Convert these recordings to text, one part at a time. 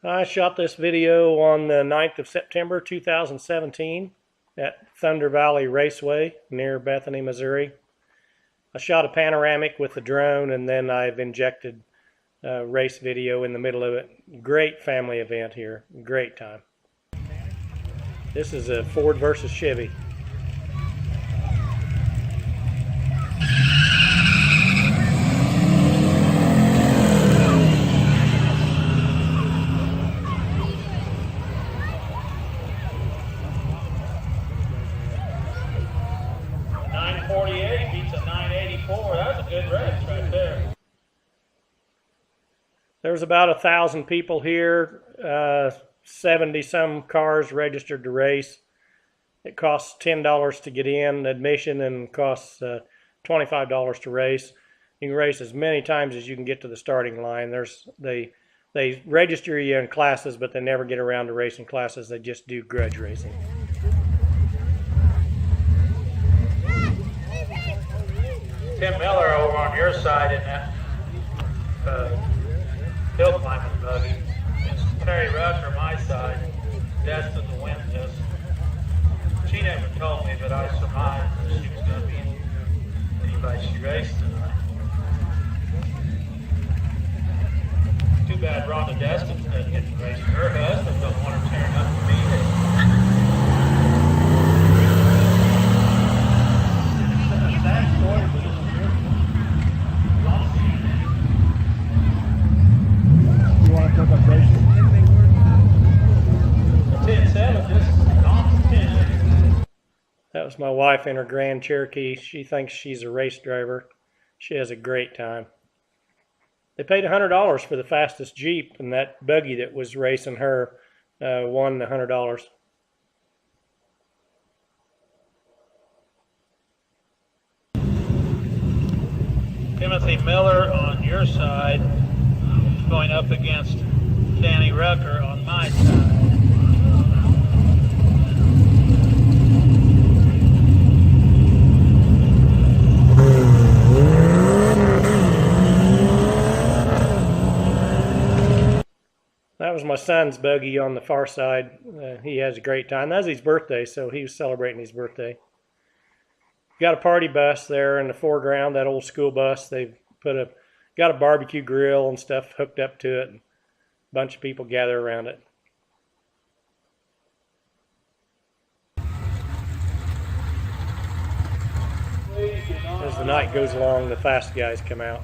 I shot this video on the 9th of September 2017 at Thunder Valley Raceway near Bethany, Missouri. I shot a panoramic with the drone, and then I've injected race video in the middle of it. Great family event here. Great time. This is a Ford versus Chevy. That's a good race right there. There's about 1,000 people here, 70 some cars registered to race. It costs $10 to get in admission and costs $25 to race. You can race as many times as you can get to the starting line. They register you in classes, but they never get around to racing classes. They just do grudge racing. Tim Miller over on your side in that hill climbing buggy. It's Terry Rucker my side, destined to win this. She never told me, but I surmised that she was going to be anybody she raced tonight. Too bad Rhonda Destins doesn't get to race. Her husband don't want her tearing up to beat it. That was my wife in her Grand Cherokee. She thinks she's a race driver. She has a great time. They paid $100 for the fastest Jeep, and that buggy that was racing her won the $100. Timothy Miller on your side going up against Danny Rucker on my side. That was my son's buggy on the far side. He has a great time. That was his birthday, so he was celebrating his birthday. Got a party bus there in the foreground, that old school bus. They've got a barbecue grill and stuff hooked up to it. A bunch of people gather around it. As the night goes along, the fast guys come out.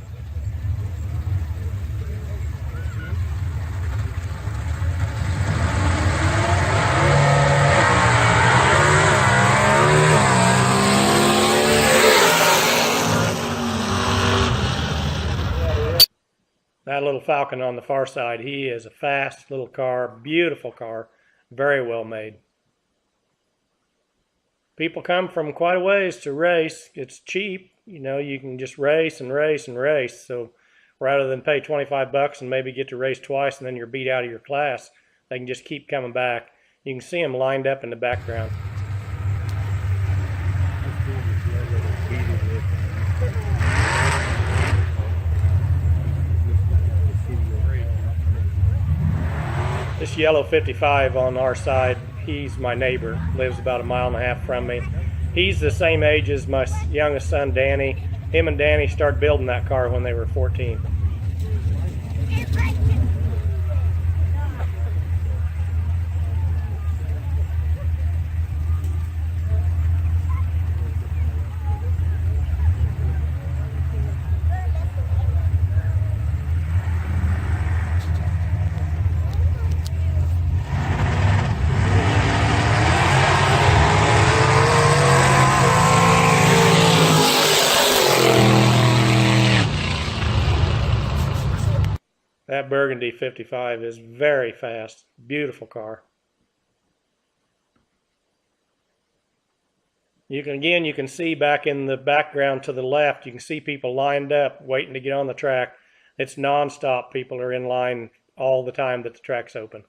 That little Falcon on the far side, he is a fast little car, beautiful car, very well made. People come from quite a ways to race. It's cheap, you know, you can just race and race and race. So rather than pay 25 bucks and maybe get to race twice and then you're beat out of your class, they can just keep coming back. You can see them lined up in the background. This yellow 55 on our side, he's my neighbor, lives about 1.5 miles from me. He's the same age as my youngest son, Danny. Him and Danny started building that car when they were 14. That Burgundy 55 is very fast, beautiful car. You can see back in the background to the left, you can see people lined up waiting to get on the track. It's non-stop. People are in line all the time that the track's open.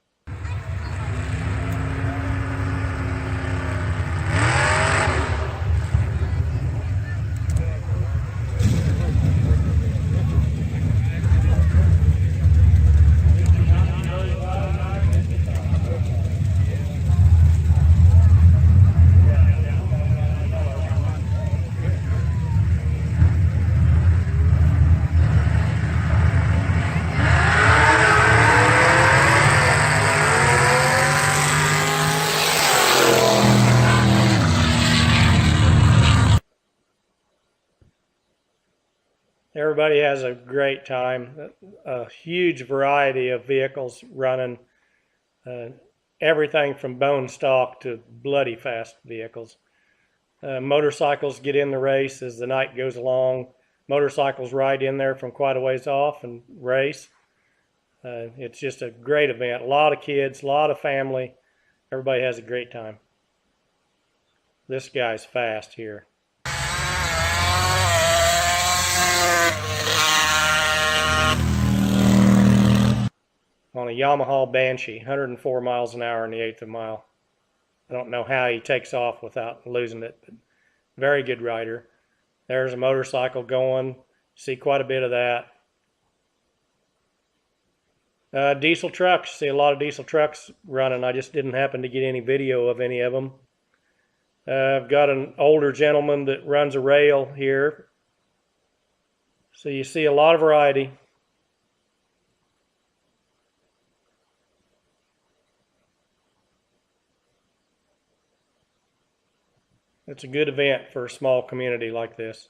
Everybody has a great time. A huge variety of vehicles running, uh, everything from bone stock to bloody fast vehicles. Motorcycles get in the race as the night goes along. Motorcycles ride in there from quite a ways off and race. It's just a great event. A lot of kids, a lot of family. Everybody has a great time. This guy's fast here. On a Yamaha Banshee, 104 miles an hour in the eighth of a mile. I don't know how he takes off without losing it, but very good rider. There's a motorcycle going. See quite a bit of that. Diesel trucks. See a lot of diesel trucks running. I just didn't happen to get any video of any of them. I've got an older gentleman that runs a rail here. So you see a lot of variety. It's a good event for a small community like this.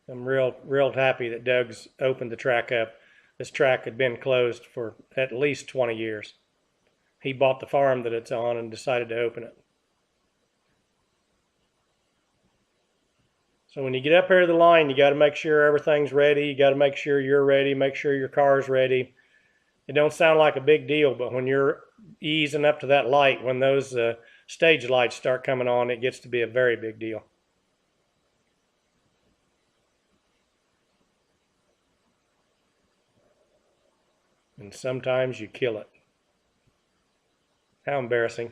I'm real happy that Doug's opened the track up. This track had been closed for at least 20 years. He bought the farm that it's on and decided to open it. So when you get up here to the line, you got to make sure everything's ready. You got to make sure you're ready. Make sure your car's ready. It don't sound like a big deal, but when you're easing up to that light, when those stage lights start coming on, it gets to be a very big deal. And sometimes you kill it. How embarrassing.